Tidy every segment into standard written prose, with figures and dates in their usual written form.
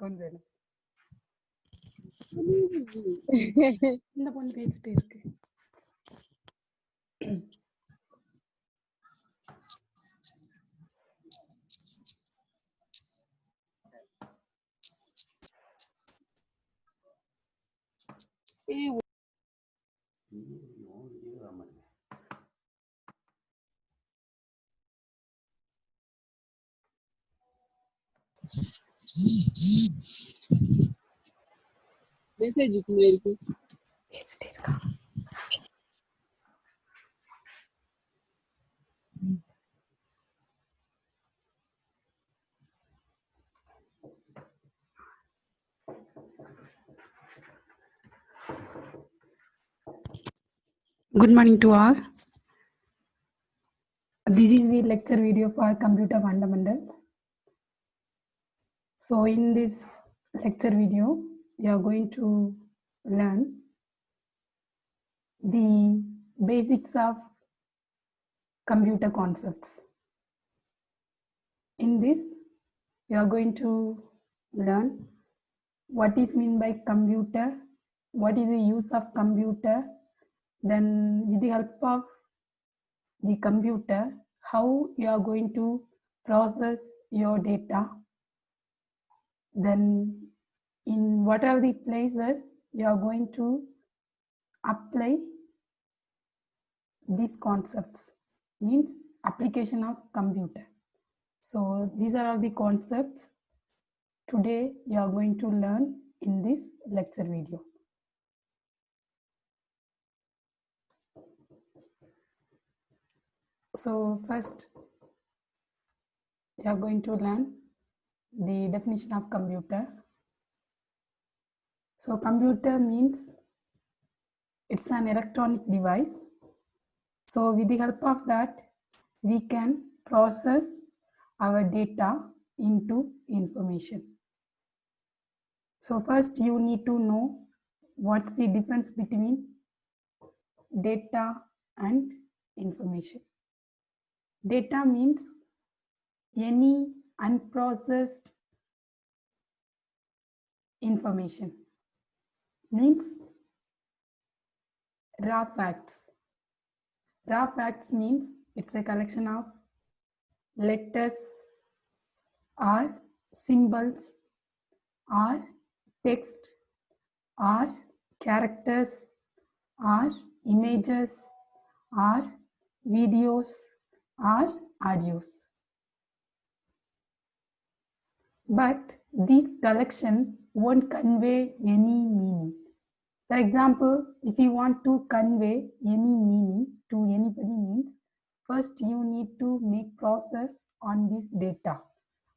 accounts வேணும். இந்த பொண்ணு பேசிட்டே இருக்கு. மெசேஜ் இருக்கு பேசிட்டே இருக்கா. Good morning to all. This is the lecture video for computer fundamentals. So in this lecture video, you are going to learn the basics of computer concepts. In this, you are going to learn what is meant by computer, what is the use of computer, then with the help of the computer, how you are going to process your data, then in what are the places you are going to apply these concepts, means application of computer. So these are all the concepts today you are going to learn in this lecture video. So first you are going to learn the definition of computer. So computer means it's an electronic device. So with the help of that, we can process our data into information. So first you need to know what's the difference between data and information. Data means any unprocessed information, means raw facts. Raw facts means it's a collection of letters or symbols or text or characters or images or videos or audios. But this collection won't convey any meaning. For example, if you want to convey any meaning to anybody, means first you need to make process on this data.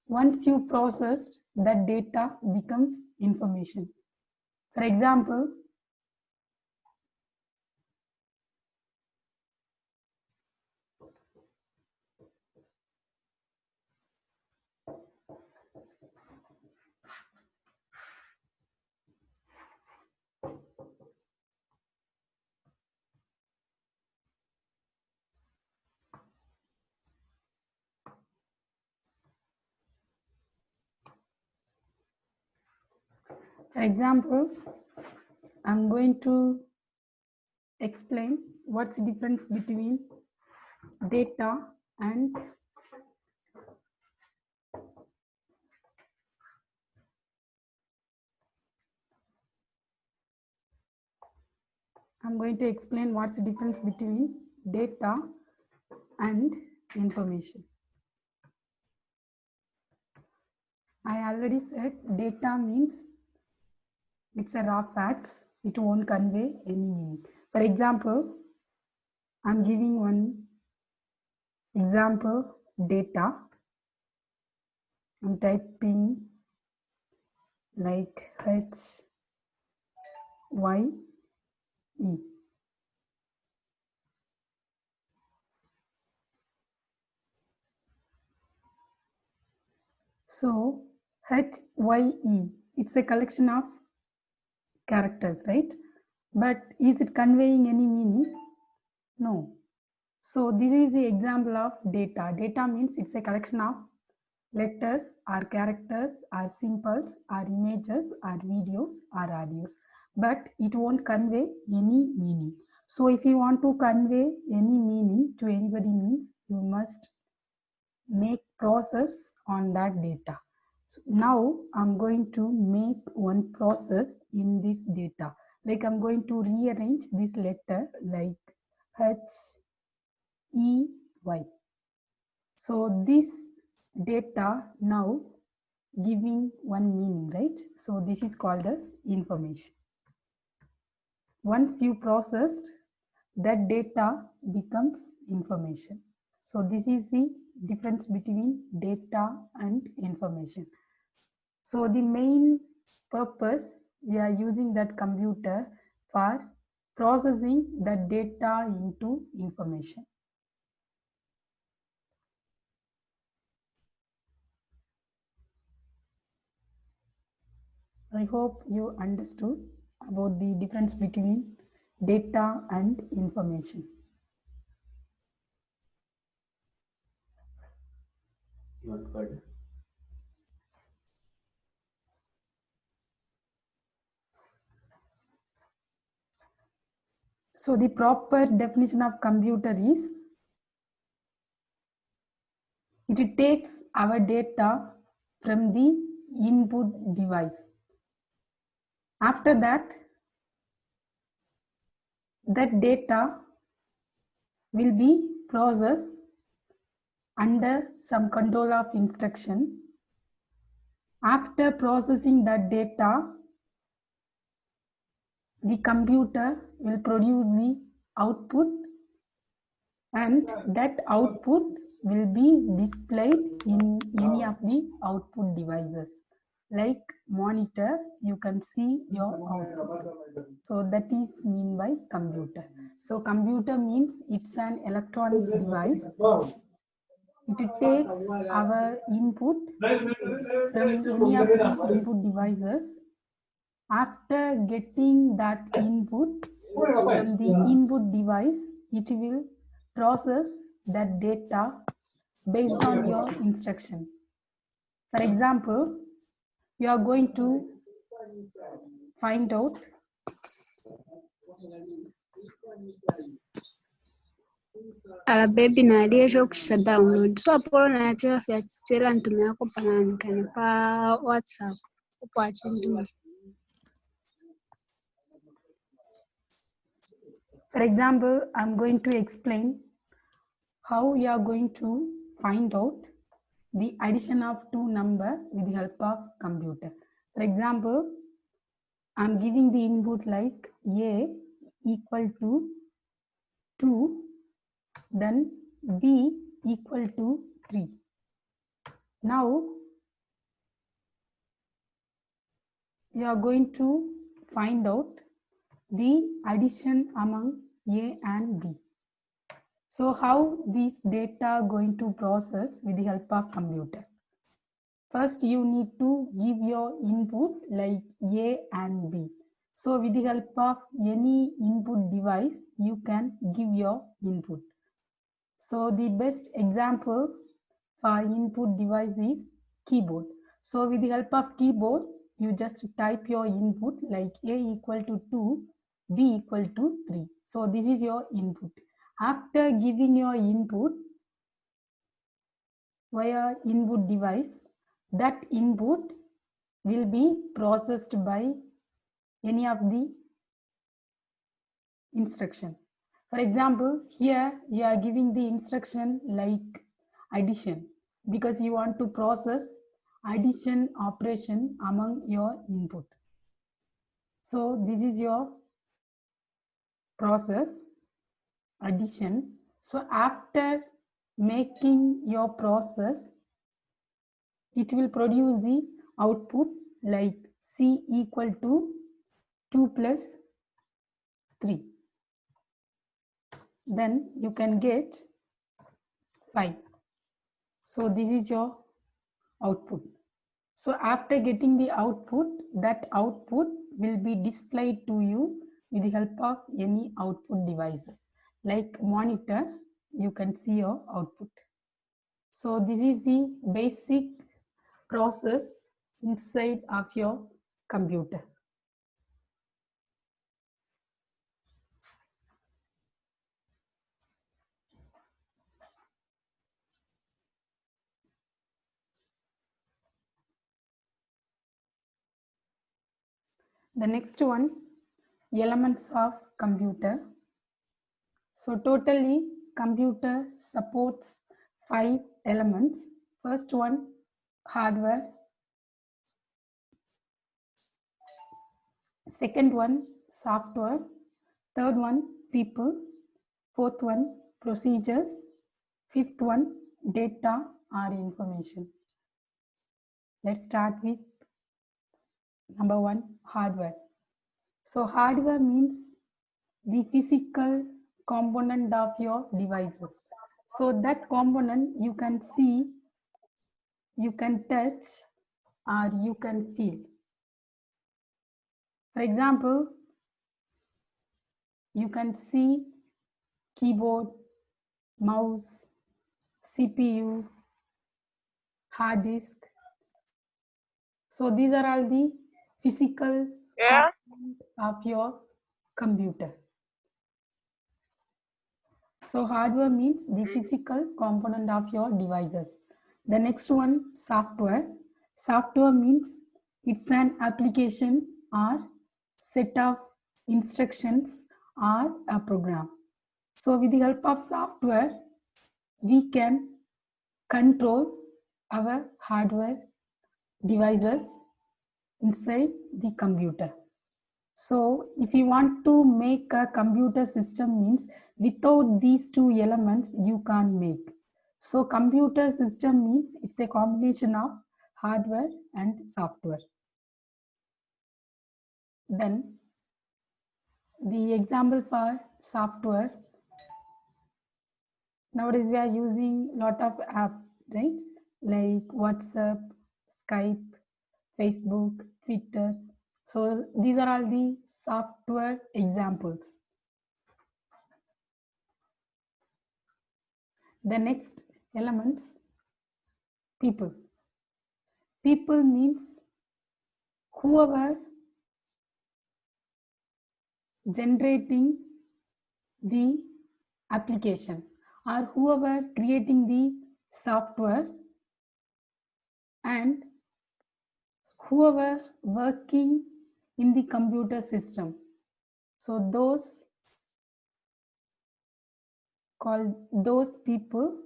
Once you processed, that data becomes information. For example, I'm going to explain what's the difference between data and information. I already said data means it's a raw facts, it won't convey any meaning. For example, I'm giving one example data. I'm typing like HYE. So HYE, it's a collection of characters, right? But is it conveying any meaning? No. So this is the example of data. Data means it's a collection of letters or characters or symbols or images or videos or audios, but it won't convey any meaning. So if you want to convey any meaning to anybody means you must make process on that data. So now I'm going to make one process in this data. Like I'm going to rearrange this letter like H, E, Y. So this data now giving one meaning, right? So this is called as information. Once you processed, that data becomes information. So this is the difference between data and information. So the main purpose, we are using that computer for processing the data into information. I hope you understood about the difference between data and information. Not good. So the proper definition of computer is it takes our data from the input device. After that, that data will be processed under some control of instruction. After processing that data, the computer will produce the output, and that output will be displayed in any of the output devices. Like monitor, you can see your output. So that is mean by computer. So computer means it's an electronic device. It takes our input from any of the input devices. After getting that input from the input device, it will process that data based on your instruction. For example, you are going to find out baby nalia ekyokukisa download so apolo nakyo yakitera ntumyako pananikane pa whatsapp ukwakinduma. For example, I'm going to explain how you are going to find out the addition of two numbers with the help of computer. For example, I'm giving the input like A equal to 2, then B equal to 3. Now, you are going to find out the addition among A and B. So how these data going to process with the help of computer? First, you need to give your input like A and B. So with the help of any input device, you can give your input. So the best example for input device is keyboard. So with the help of keyboard, you just type your input like A equal to 2, B equal to 3. So this is your input. After giving your input via input device, that input will be processed by any of the instruction. For example, here you are giving the instruction like addition because you want to process addition operation among your input. So this is your process addition. So after making your process, it will produce the output like C equal to 2 plus 3. Then you can get 5. So this is your output. So after getting the output, that output will be displayed to you with the help of any output devices. Like monitor, you can see your output. So this is the basic process inside of your computer. The next one, elements of computer. So totally computer supports 5 elements. First one, hardware. Second one, software. Third one, people. Fourth one, procedures. Fifth one, data or information. Let's start with number 1, hardware. So hardware means the physical component of your devices. So that component you can see, you can touch, or you can feel. For example, you can see keyboard, mouse, CPU, hard disk. So these are all the physical component of your computer. So hardware means the physical component of your devices. The next one, software. Software means it's an application or set of instructions or a program. So with the help of software, we can control our hardware devices inside the computer. So if you want to make a computer system, means without these 2 elements you can't make. So computer system means it's a combination of hardware and software. Then the example for software, nowadays we are using a lot of apps, right? Like WhatsApp, Skype, Facebook, Twitter. So these are all the software examples. The next elements, people. People means whoever generating the application or whoever creating the software and whoever working in the computer system. So those called those people.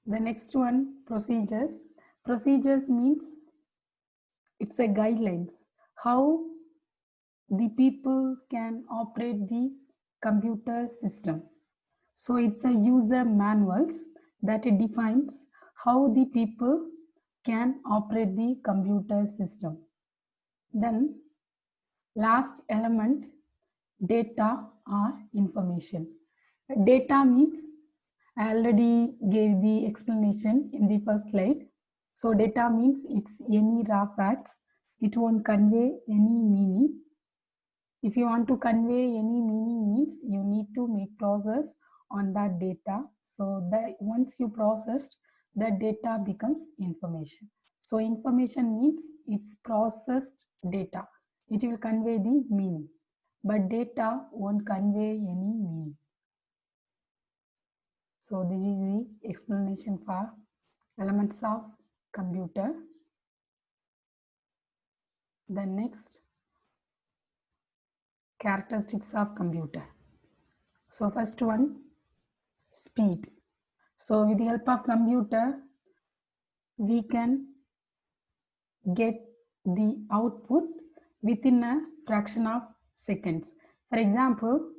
The next one, procedures. Procedures means it's a guidelines how the people can operate the computer system. So it's a user manuals that it defines how the people can operate the computer system. Then last element, data or information. Data means, I already gave the explanation in the first slide. So data means it's any raw facts. It won't convey any meaning. If you want to convey any meaning, means you need to make process on that data. So that once you processed, that data becomes information. So information means it's processed data. It will convey the meaning, but data won't convey any meaning. So this is the explanation for elements of computer. The next, characteristics of computer. So first one, speed. So with the help of computer, we can get the output within a fraction of seconds. For example,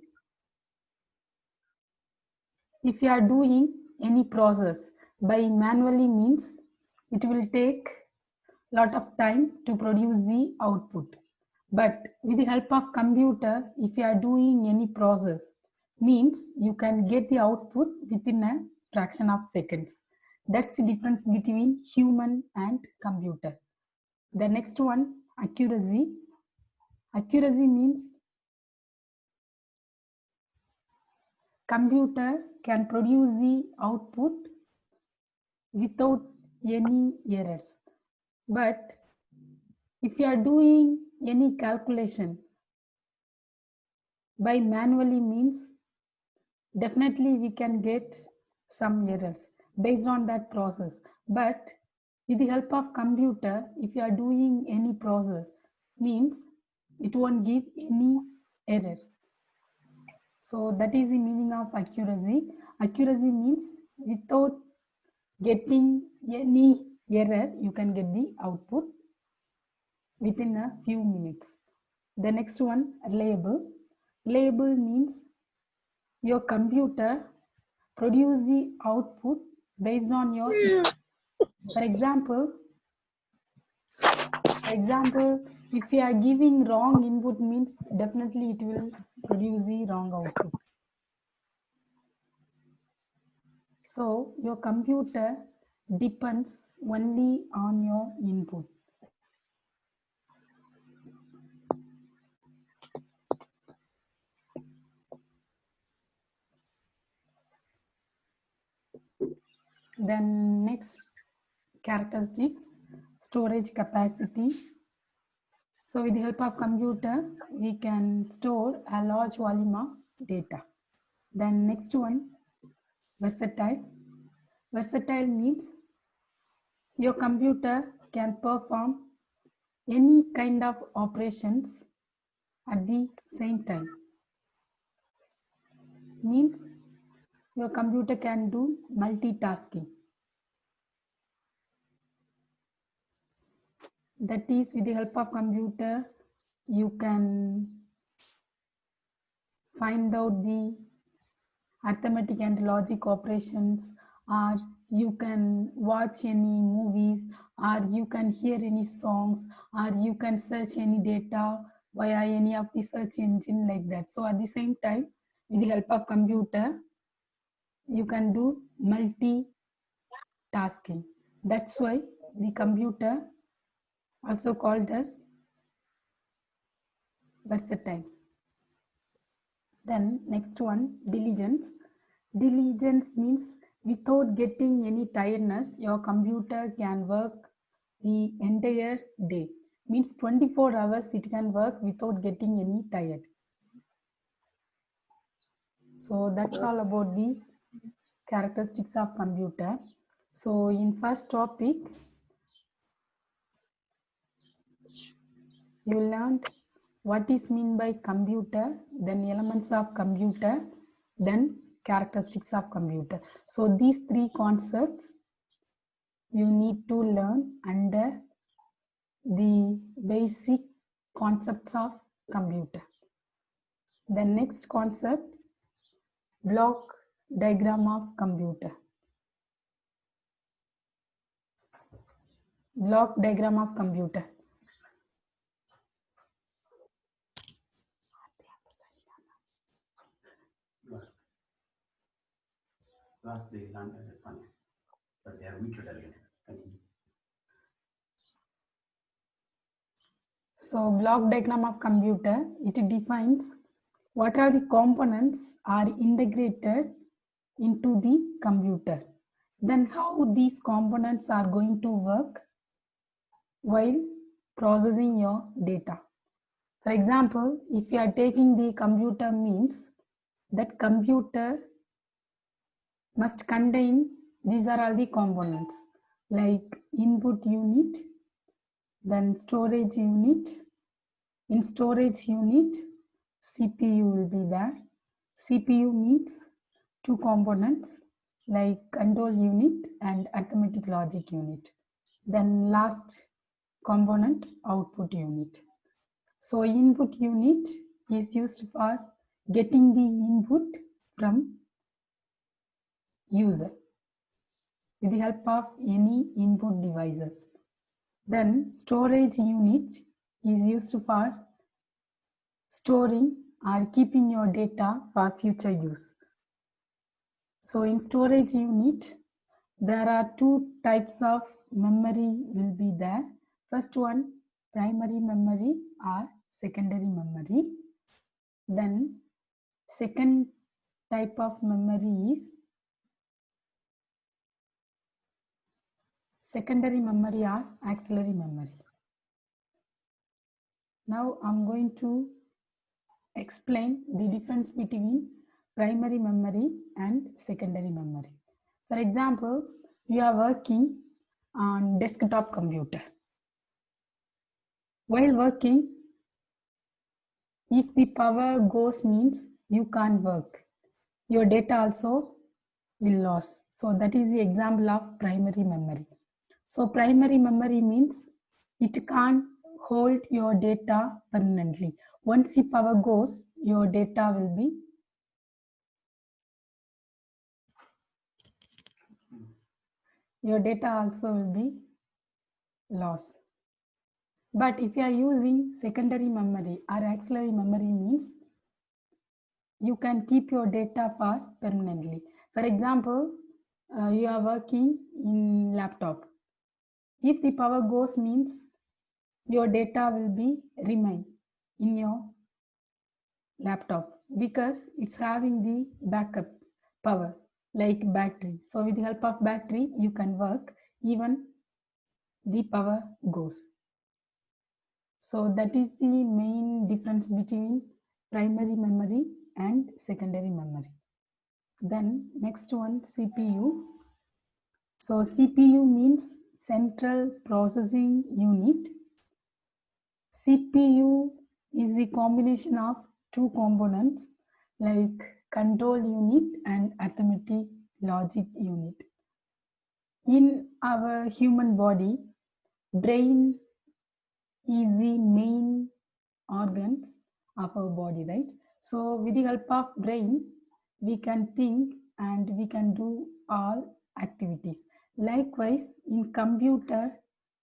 if you are doing any process by manually means, it will take a lot of time to produce the output. But with the help of computer, if you are doing any process, means you can get the output within a fraction of seconds. That's the difference between human and computer. The next one, accuracy. Accuracy means computer can produce the output without any errors. But if you are doing any calculation by manually means, definitely we can get some errors based on that process. But with the help of computer, if you are doing any process, means it won't give any error. So that is the meaning of accuracy. Accuracy means without getting any error, you can get the output within a few minutes. The next one, reliable. Reliable means your computer produce the output based on your, for example, if you are giving wrong input means definitely it will produce the wrong output. So your computer depends only on your input. Then next characteristics, storage capacity. So with the help of computer, we can store a large volume of data. Then next one, versatile. Versatile means your computer can perform any kind of operations at the same time. Means your computer can do multitasking. That is, with the help of computer, you can find out the arithmetic and logic operations, or you can watch any movies, or you can hear any songs, or you can search any data via any of the search engine like that. So at the same time, with the help of computer, you can do multitasking. That's why the computer also called as versatile. Then next one, diligence. Diligence means without getting any tiredness, your computer can work the entire day. Means 24 hours it can work without getting any tired. So that's all about the characteristics of computer. So in first topic, you learned what is mean by computer, then elements of computer, then characteristics of computer. So these three concepts you need to learn under the basic concepts of computer. The next concept, block diagram of computer. Block diagram of computer. Last they learned this one, but they are muted again. Continue. So block diagram of computer, it defines what are the components are integrated into the computer. Then how these components are going to work while processing your data. For example, if you are taking the computer means that computer must contain, these are all the components like input unit, then storage unit. In storage unit, CPU will be there. CPU means two components like control unit and arithmetic logic unit. Then last component, output unit. So input unit is used for getting the input from user with the help of any input devices. Then storage unit is used for storing or keeping your data for future use. So in storage unit, there are two types of memory will be there. First one, primary memory or secondary memory. Then second type of memory is secondary memory or auxiliary memory. Now I'm going to explain the difference between primary memory and secondary memory. For example, you are working on desktop computer. While working, if the power goes means you can't work. Your data also will lose. So that is the example of primary memory. So primary memory means it can't hold your data permanently. Once the power goes, your data will be also will be lost. But if you are using secondary memory or auxiliary memory means you can keep your data for permanently. For example, you are working in laptop. If the power goes means your data will be remain in your laptop because it's having the backup power like battery. So with the help of battery, you can work even the power goes. So that is the main difference between primary memory and secondary memory. Then next one, CPU. So CPU means Central Processing Unit. CPU is the combination of two components like control unit and arithmetic logic unit. In our human body, brain is the main organs of our body, right? So with the help of brain, we can think and we can do all activities. Likewise, in computer,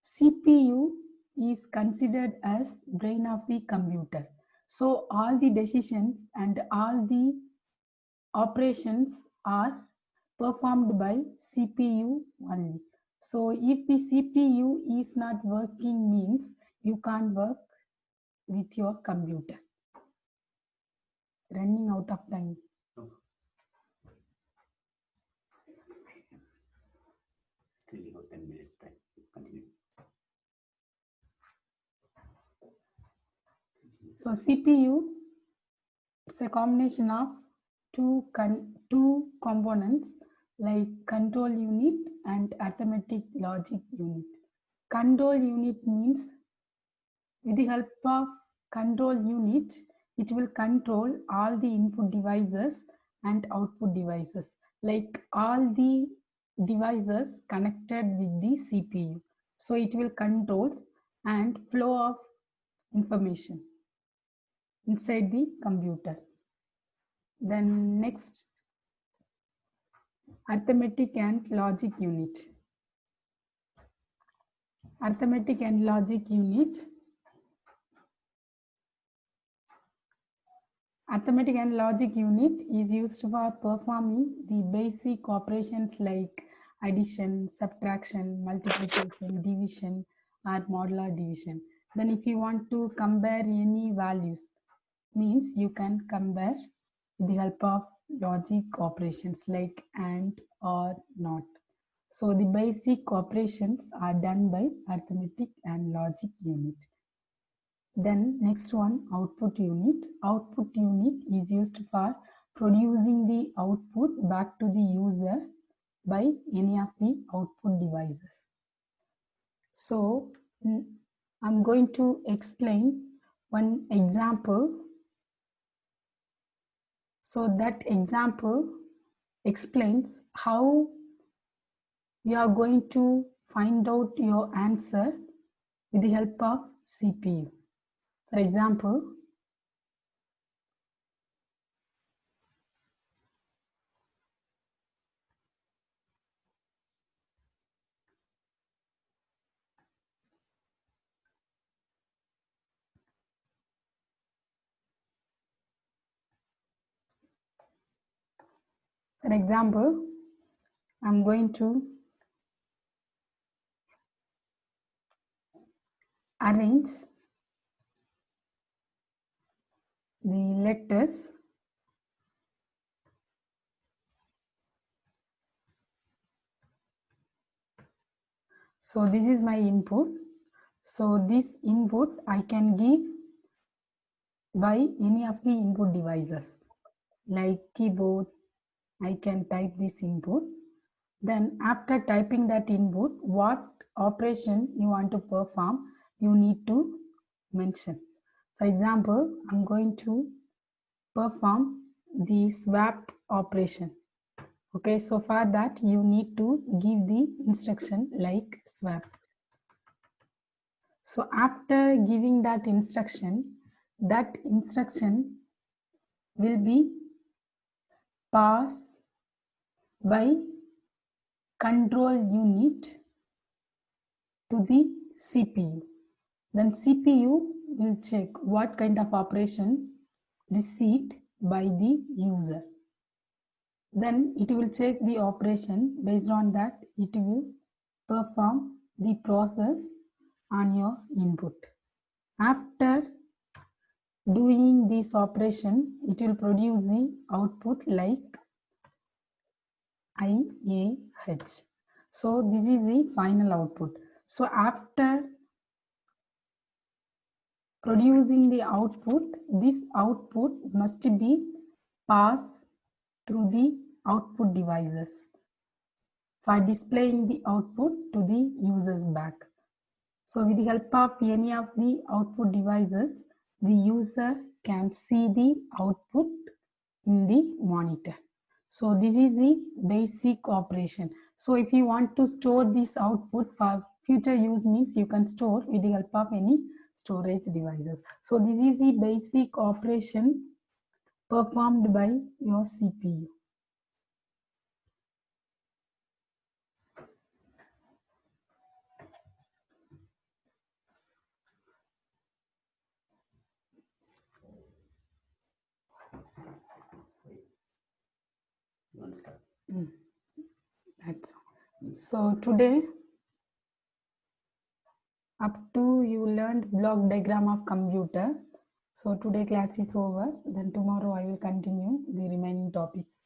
CPU is considered as brain of the computer. So all the decisions and all the operations are performed by CPU only. So if the CPU is not working means you can't work with your computer. Running out of time. Still you got 10 minutes time. Continue. So CPU, it's a combination of two components like control unit and arithmetic logic unit. Control unit means with the help of control unit, it will control all the input devices and output devices, like all the devices connected with the CPU. So it will control and flow of information inside the computer. Then next, arithmetic and logic unit. Arithmetic and logic unit. Arithmetic and logic unit is used for performing the basic operations like addition, subtraction, multiplication, division, or modular division. Then if you want to compare any values, means you can compare with the help of logic operations like AND or NOT. So the basic operations are done by arithmetic and logic unit. Then next one, output unit. Output unit is used for producing the output back to the user by any of the output devices. So I'm going to explain one example. So that example explains how you are going to find out your answer with the help of CPU. For example, I'm going to arrange the letters So this is my input. So this input I can give by any of the input devices like keyboard. I can type this input. Then after typing that input, what operation you want to perform, you need to mention. For example, I'm going to perform the swap operation. Okay, so for that you need to give the instruction like swap. So after giving that instruction will be passed by control unit to the CPU. Then CPU will check what kind of operation received by the user. Then it will check the operation. Based on that, it will perform the process on your input. After doing this operation, it will produce the output like IAH. So this is the final output. So after producing the output, this output must be passed through the output devices for displaying the output to the user's back. So with the help of any of the output devices, the user can see the output in the monitor. So this is the basic operation. So if you want to store this output for future use, means you can store with the help of any storage devices. So this is the basic operation performed by your CPU. You understand? That's all. So today, up to you learned block diagram of computer. So today class is over. Then tomorrow I will continue the remaining topics.